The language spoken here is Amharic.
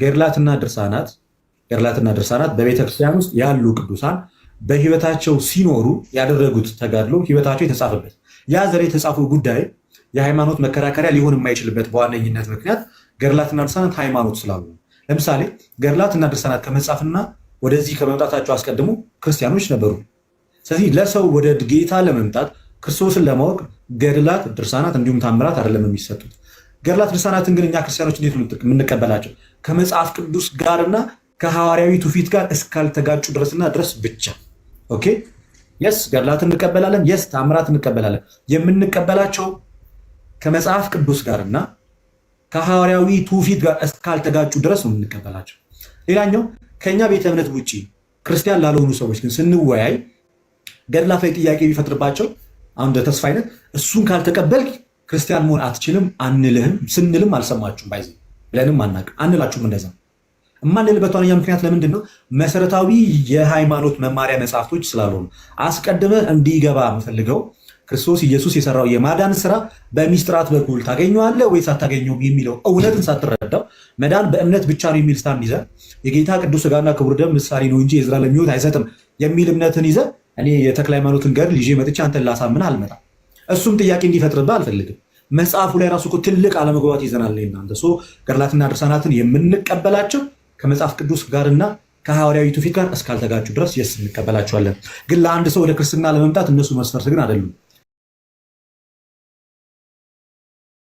ገድላትና ድርሳናት በቤተክርስቲያን ውስጥ ያሉ ቅዱሳን በህይወታቸው ሲኖሩ ያደረጉት ተጋድሎ ህይወታቸው የተጻፈበት ያ ዘር የተጻፈው ጉዳይ የሃይማኖት መከራከሪያ ሊሆን የማይችልበት በዋነኝነት ምክንያት ገድላትና ድርሳናት ሃይማኖት ስላሉ። ለምሳሌ ገድላትና ድርሳናት ከመጻፍና ወደዚህ ከመምጣታቸው አስቀድሞ ክርስቲያኖች ነበሩ። ስለዚህ ለሰው ወደ ጌታ ለመምጣት ክርስቶስን ለማወቅ ገድላት፣ ድርሳናት እንዲሁም ታምራት አይደለም የሚሰጡት። ገድላት ድርሳናትን ግን እኛ ክርስቲያኖች እንዴት ነው የምንቀበላቸው? ከመጽሐፍ ቅዱስ ጋርና ከሐዋርያዊ ትውፊት ጋር እስካልተጋጩ ድረስ ብቻ። ኦኬ የስ ገድላት እንቀበላለን፣ የስ ታምራት እንቀበላለን። የምንቀበላቸው ከመጽሐፍ ቅዱስ ጋርና ከሐዋርያዊ ትውፊት ጋር እስካልተጋጩ ድረስ ነው የምንቀበላቸው። ሌላኛው ከኛ ቤተ እምነት ውጪ ክርስቲያን ላልሆኑ ሰዎች ግን ስንወያይ ገድላት ላይ ጥያቄ ቢፈጥርባቸው አሁን እንደ ተስፋ አይነት እሱን ካልተቀበልክ ክርስቲያን መሆን አትችልም አንልህም ስንልም አልሰማችሁም። ባይዘ ብለንም አናውቅም አንላችሁም። እንደዛ እማንልበት ዋነኛ ምክንያት ለምንድን ነው? መሰረታዊ የሃይማኖት መማሪያ መጽሐፍቶች ስላልሆኑ። አስቀድመ እንዲገባ የምፈልገው ክርስቶስ ኢየሱስ የሰራው የማዳን ስራ በሚስጥራት በኩል ታገኘዋለህ ወይስ አታገኘውም የሚለው እውነትን ሳትረዳው መዳን በእምነት ብቻ ነው የሚል ስታንድ ይዘህ የጌታ ቅዱስ ሥጋና ክቡር ደም ምሳሌ ነው እንጂ የዘላለም ሕይወት አይሰጥም የሚል እምነትን ይዘህ እኔ የተክለ ሃይማኖትን ገድል ይዤ መጥቼ አንተን ላሳምን አልመጣም። እሱም ጥያቄ እንዲፈጥርብህ አልፈልግም። መጽሐፉ ላይ ራሱ ትልቅ አለመግባባት ይዘናል። እናንተ ገድላትና ድርሳናትን የምንቀበላቸው ከመጽሐፍ ቅዱስ ጋርና ከሐዋርያዊ ትውፊት ጋር እስካልተጋጩ ድረስ የስ እንቀበላቸዋለን። ግን ለአንድ ሰው ወደ ክርስትና ለመምጣት እነሱ መስፈርት ግን አይደሉም።